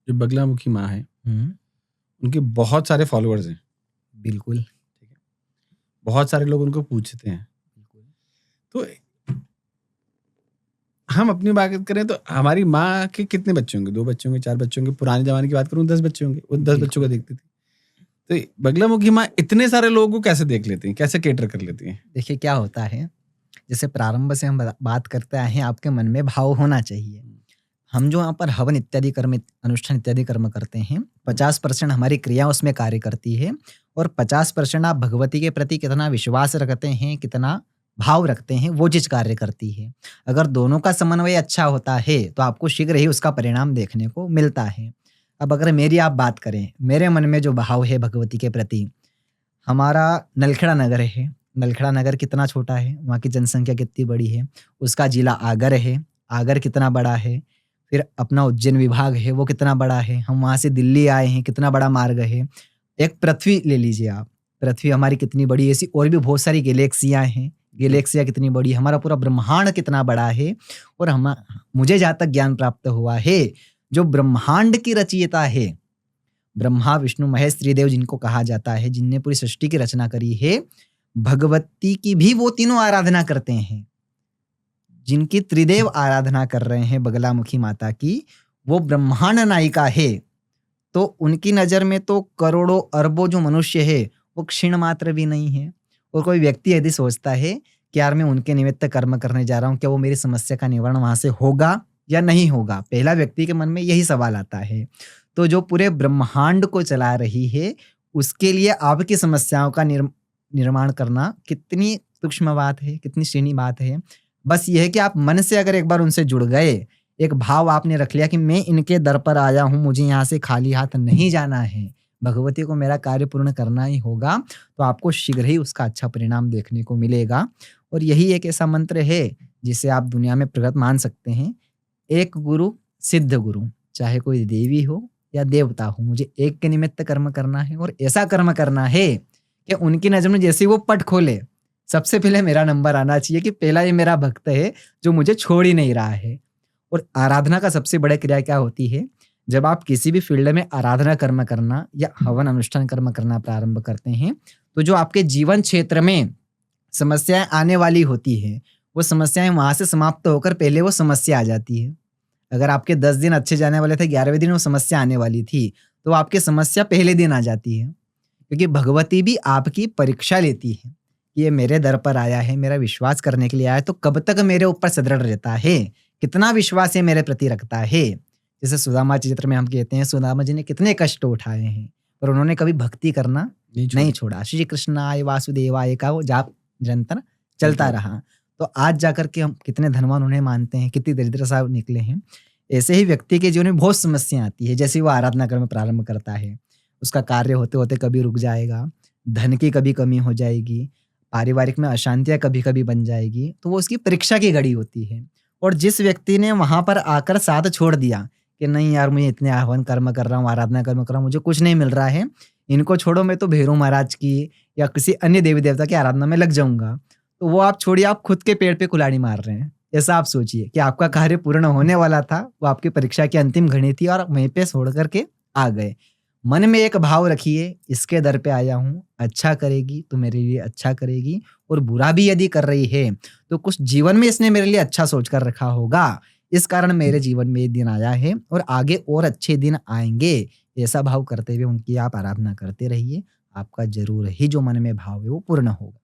जो बगलामुखी माँ है, हुँ, उनके बहुत सारे फॉलोअर्स हैं, बिल्कुल, ठीक है? बहुत सारे लोग उनको पूछते हैं। बिल्कुल। तो हम अपनी बात करें तो हमारी माँ के कितने बच्चे होंगे? 2 बच्चे होंगे, 4 बच्चे होंगे, पुराने ज़माने की बात करूँ 10 बच्चे होंगे, वो 10 बच्चों को बिल्कुल। देखती थी। तो बगलामुखी माँ इतने सारे लोगों को कैसे देख लेती हैं? कैसे कैटर कर लेती हैं? देखिए क्या होता है, जैसे प्रारंभ से हम बात करते आए हैं, आपके मन में भाव होना चाहिए। हम जो यहाँ पर हवन इत्यादि कर्म अनुष्ठान इत्यादि कर्म करते हैं, 50% हमारी क्रिया उसमें कार्य करती है और 50% आप भगवती के प्रति कितना विश्वास रखते हैं, कितना भाव रखते हैं, वो चीज़ कार्य करती है। अगर दोनों का समन्वय अच्छा होता है, तो आपको शीघ्र ही उसका परिणाम देखने को मिलता है। अब अगर मेरी आप बात करें, मेरे मन में जो भाव है भगवती के प्रति, हमारा नलखेड़ा नगर है। नलखेड़ा नगर कितना छोटा है, वहाँ की जनसंख्या कितनी बड़ी है। उसका जिला आगर है, आगर कितना बड़ा है। फिर अपना उज्जैन विभाग है, वो कितना बड़ा है। हम वहाँ से दिल्ली आए हैं, कितना बड़ा मार्ग है। एक पृथ्वी ले लीजिए आप, पृथ्वी हमारी कितनी बड़ी है, ऐसी और भी बहुत सारी गैलेक्सियाँ हैं। गैलेक्सियाँ कितनी बड़ी है, हमारा पूरा ब्रह्मांड कितना बड़ा है और मुझे जहाँ तक ज्ञान प्राप्त हुआ है, जो ब्रह्मांड की रचयिता है, ब्रह्मा, विष्णु, महेश, त्रिदेव जिनको कहा जाता है, जिनने पूरी सृष्टि की रचना करी है, भगवती की भी वो तीनों आराधना करते हैं। जिनकी त्रिदेव आराधना कर रहे हैं बगलामुखी माता की, वो ब्रह्मांड नायिका है। तो उनकी नज़र में तो करोड़ों, अरबों जो मनुष्य है, वो क्षीण मात्र भी नहीं है। और कोई व्यक्ति यदि सोचता है कि यार मैं उनके निमित्त कर्म करने जा रहा हूँ, क्या वो मेरी समस्या का निवारण वहाँ से होगा या नहीं होगा? पहला व्यक्ति के मन में यही सवाल आता है। तो जो पूरे ब्रह्मांड को चला रही है, उसके लिए आपकी समस्याओं का निर्माण करना कितनी सूक्ष्म बात है, कितनी सीनी बात है। बस ये है कि आप मन से अगर एक बार उनसे जुड़ गए, एक भाव आपने रख लिया कि मैं इनके दर पर आया हूँ, मुझे यहाँ से खाली हाथ नहीं जाना है। भगवती को मेरा कार्य पूर्ण करना ही होगा, तो आपको शीघ्र ही उसका अच्छा परिणाम देखने को मिलेगा। और यही एक ऐसा मंत्र है, जिसे आप दुनिया में प्रगत मान सकते हैं। एक गुरु, सिद्ध गुरु, चाहे कोई देवी हो या देवता हो, मुझे एक के निमित्त कर्म करना है और ऐसा कर्म करना है कि उनकी नज़र में जैसे ही वो पट खोले, सबसे पहले मेरा नंबर आना चाहिए कि पहला ये मेरा भक्त है, जो मुझे छोड़ ही नहीं रहा है। और आराधना का सबसे बड़ा क्रिया क्या होती है? जब आप किसी भी फ़ील्ड में आराधना कर्म करना या हवन अनुष्ठान कर्म करना प्रारंभ करते हैं, तो जो आपके जीवन क्षेत्र में समस्याएँ आने वाली होती हैं, वो समस्याएँ वहाँ से समाप्त होकर पहले वो समस्या आ जाती है। अगर आपके 10 दिन अच्छे जाने वाले थे, 11वें दिन वो समस्या आने वाली थी, तो आपकी समस्या पहले दिन आ जाती है। क्योंकि भगवती भी आपकी परीक्षा लेती है। ये मेरे दर पर आया है, मेरा विश्वास करने के लिए आया है, तो कब तक मेरे ऊपर सदृढ़ रहता है? कितना विश्वास ये मेरे प्रति रखता है? जैसे सुदामा चरित्र में हम कहते हैं, सुदामा जी ने कितने कष्ट उठाए हैं, पर उन्होंने कभी भक्ति करना नहीं नहीं छोड़ी, छोड़ा। श्री कृष्णाय वासुदेवाय का वो जाप निरंतर चलता चलता रहा। रहा। तो आज जाकर के हम कितने धनवान उन्हें मानते हैं, कितनी दरिद्र साहब निकले हैं। ऐसे ही व्यक्ति के जीवन में बहुत समस्या आती है, जैसे ही वो आराधना कर्म प्रारंभ करता है। उसका कार्य होते-होते कभी रुक जाएगा, धन की कभी कमी हो जाएगी, पारिवारिक में अशांतियाँ कभी-कभी बन जाएगी, तो वो उसकी परीक्षा की घड़ी होती है। और जिस व्यक्ति ने वहाँ पर आकर साथ छोड़ दिया कि नहीं यार मैं इतने हवन कर्म कर रहा हूँ, आराधना कर्म कर रहा हूँ, मुझे कुछ नहीं मिल रहा है, इनको छोड़ो मैं तो भैरव महाराज की या किसी अन्य देवी-देवता की आराधना में लग जाऊँगा। तो वो आप छोड़िए, आप खुद के पेड़ पे कुल्हाड़ी मार रहे हैं। ऐसा आप सोचिए कि आपका कार्य पूर्ण होने वाला था, वो आपकी परीक्षा की अंतिम घड़ी थी और वहीं पे छोड़ कर के आ गए। मन में एक भाव रखिए, इसके दर पे आया हूँ, अच्छा करेगी तो मेरे लिए अच्छा करेगी और बुरा भी यदि कर रही है, तो कुछ जीवन में इसने मेरे लिए अच्छा सोच कर रखा होगा। इस कारण मेरे जीवन में ये दिन आया है और आगे और अच्छे दिन आएँगे। ऐसा भाव करते हुए उनकी आप आराधना करते रहिए, आपका ज़रूर ही जो मन में भाव है वो पूर्ण होगा।